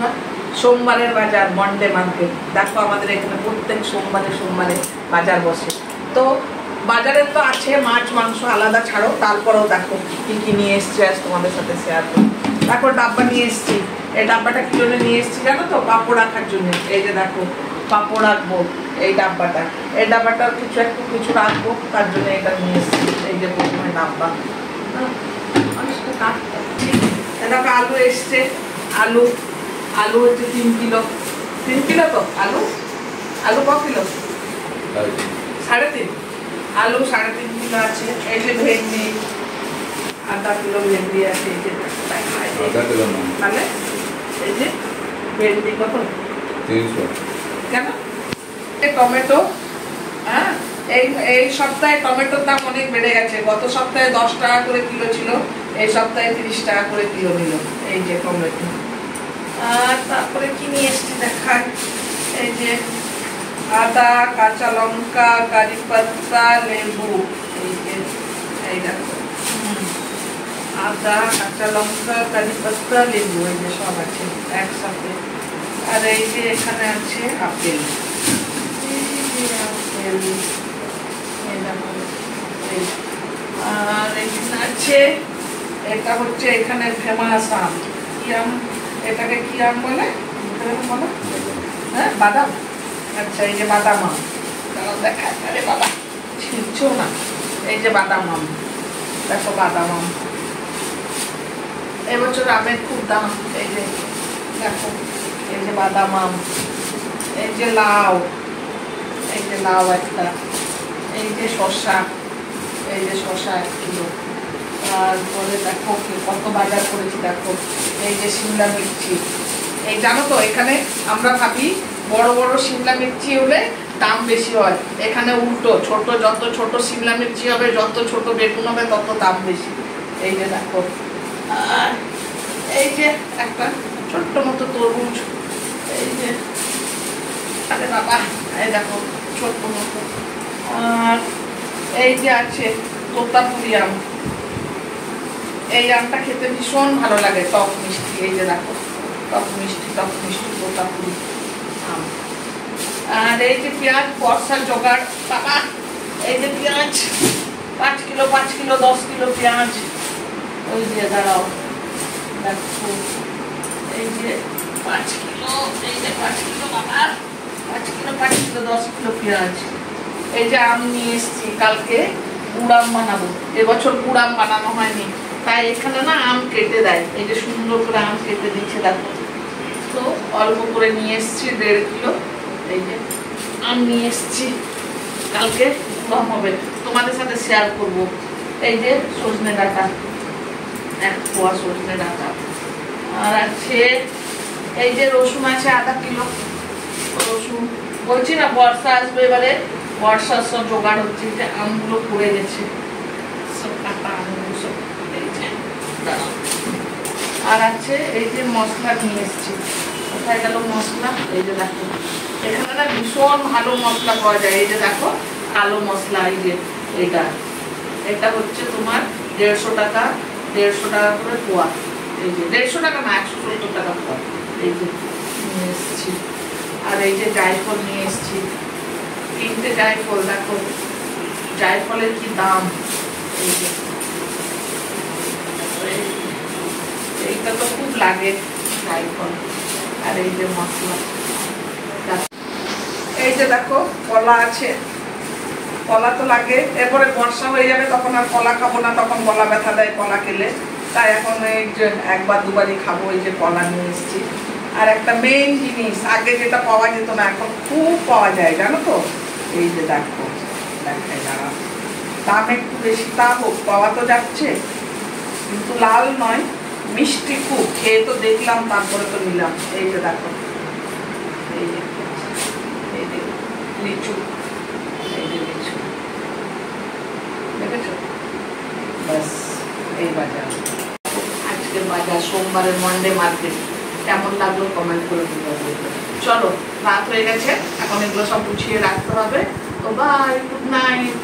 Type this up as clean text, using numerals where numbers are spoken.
বন্ধুরা, সোমবারের বাজার মন্ডে মার্কেট। দেখো আমাদের এখানে প্রত্যেক সোমবারে বাজার বসে। তো বাজারে তো আছে মাছ মাংস আলাদা ছাড়ো, তারপরেও দেখো কি কি নিয়ে এসছি আজ তোমাদের সাথে শেয়ার করি। দেখো ডাব্বা নিয়ে এসছি। এই ডাব্বাটা কি জন্য নিয়ে এসছি জানো তো? পাঁপড় রাখার জন্য। এই যে দেখো পাঁপড় রাখবো এই ডাব্বাটা। এই ডাব্বাটা কিছু রাখবো, তার জন্য এটা নিয়ে এসছি। এই যে প্রথমে ডাব্বা। দেখো আলু এসছে। আলু হচ্ছে 3 কিলো। 3 কিলো তো আলু ক কিলো? 3.5। আলু 3.5 কিলো আছে। এই যে ভেন্ডি আধা কিলো ভেন্ডি আছে। এই যে তাহলে এই যে ভেন্ডি কত? 300। কেন? টমেটো, হ্যাঁ এই সপ্তাহে টমেটোর দাম অনেক বেড়ে গেছে। গত সপ্তাহে 10 টাকা করে কিলো ছিল, এই সপ্তাহে 30 টাকা করে কিলো নিল এই যে টমেটো। আর তারপরে কি নিয়ে এসছি দেখায়। এই যে আদা, কাঁচা লঙ্কা, কারি পাতা, লেবু। এই যে এই দেখো আদা, কাঁচা লঙ্কা, কারি পাতা, লেবু, এই যে সব আছে একসাথে। আর এই যে এখানে আছে আপেল। আর এখানে আছে, এটা হচ্ছে এখানে ফেমাস আম। কি আম? এটাকে কি আম বলে? হ্যাঁ বাদাম। আচ্ছা এই যে বাদাম আম। দেখায়, আরে বাবা ছিঁড়ছো না। এই যে বাদাম আম, দেখো বাদাম আম। এবছর আমের খুব দাম। এই যে দেখো এই যে বাদাম আম। এই যে লাউ, এই যে লাউ একটা। এই যে শসা, এই যে শসা 1 কিলো। তারপরে দেখো কত বাজার করেছি দেখো। এই যে শিমলা মির্চি। এই জানো তো এখানে আমরা ভাবি বড় বড় শিমলা মির্চি হলে দাম বেশি হয়, এখানে উল্টো। যত ছোট শিমলা মির্চি হবে, যত ছোট বেগুন হবে, তত দাম বেশি। এই যে দেখো। আর এই যে একটা ছোট্ট মতো তরমুজ। এই যে আরে বাবা এই দেখো ছোট্ট মতো। আর এই যে আছে তোতাপুরি আম। এই আমটা খেতে ভীষণ ভালো লাগে, টক মিষ্টি। এই যে দেখো টক মিষ্টি তোতাপুরি আম। আর এই যে পেঁয়াজ, বর্ষার জোগাড় বাবা। এই যে পেঁয়াজ 5 কিলো 10 কিলো পেঁয়াজ। ওই যে দাঁড়াও দেখো এই যে 5 কিলো, এই যে 5 কিলো বাবা, 5 কিলো 10 কিলো পেঁয়াজ। এই যে আম নিয়ে এসছি, কালকে গুড় আম বানাবো। এবছর গুড় আম বানানো হয়নি, তাই এখানে না আম কেটে দেয়। এই যে সুন্দর করে আম কেটে দিচ্ছে দেখো। তো অল্প করে নিয়ে এসছি 1.5 কিলো। এই যে আম নিয়ে এসছি, কালকে গুড় আম হবে, তোমাদের সাথে শেয়ার করব। এই যে সজনে ডাঁটা, 1 পোয়া সজনে ডাঁটা। আর আছে এই যে রসুন আছে আধা কিলো। রসুন বলছি না বর্ষা আসবে, এবারে বর্ষার সব জোগাড় হচ্ছে। যে আমগুলো পড়ে গেছে সব, কাটা আমগুলো সব। এই যে আর আছে এই যে মশলা নিয়ে এসছি। কোথায় গেল মশলা? এই যে দেখো এখানে না ভীষণ ভালো মশলা পাওয়া যায়। এই যে দেখো কালো মশলা। এই যে এটা হচ্ছে তোমার 150 টাকা, 150 টাকা করে পোয়া। এই যে 150 টাকা না, 170 টাকা পোয়া। এই যে নিয়ে এসছি। আর এই যে জায়ফল নিয়ে এসছি, 3টে জায়ফল। দেখো জায়ফলের কি দাম। এই যে এইটা তো খুব লাগে জায়ফল। আর এই যে মশলা। এই যে দেখো কলা আছে, কলা তো লাগে। এরপরে বর্ষা হয়ে যাবে, তখন আর কলা খাবো না, তখন গলা ব্যথা দেয় কলা খেলে। তাই এখন এই যে 1 বার 2 বারই খাবো। এই যে কলা নিয়ে এসছি। আর একটা মেইন জিনিস, আগে যেটা পাওয়া যেত না, এখন খুব পাওয়া যায় জানো তো। এই যে দেখো দেখায় দাঁড়া, দাম একটু বেশি, তা হোক পাওয়া তো যাচ্ছে। কিন্তু লাল নয়, মিষ্টি খুব। খেয়ে তো দেখলাম, তারপরে তো নিলাম। এই যে দেখো এই যে লিচু। এই যে লিচু দেখেছো। ব্যাস এই বাজার, আজকের বাজার সোমবারের মন্ডে মার্কেট। কেমন লাগলো কমেন্ট করে দিতে। চলো রাত হয়ে গেছে, এখন এগুলো সব গুছিয়ে রাখতে হবে। তো বাই, গুড নাইট।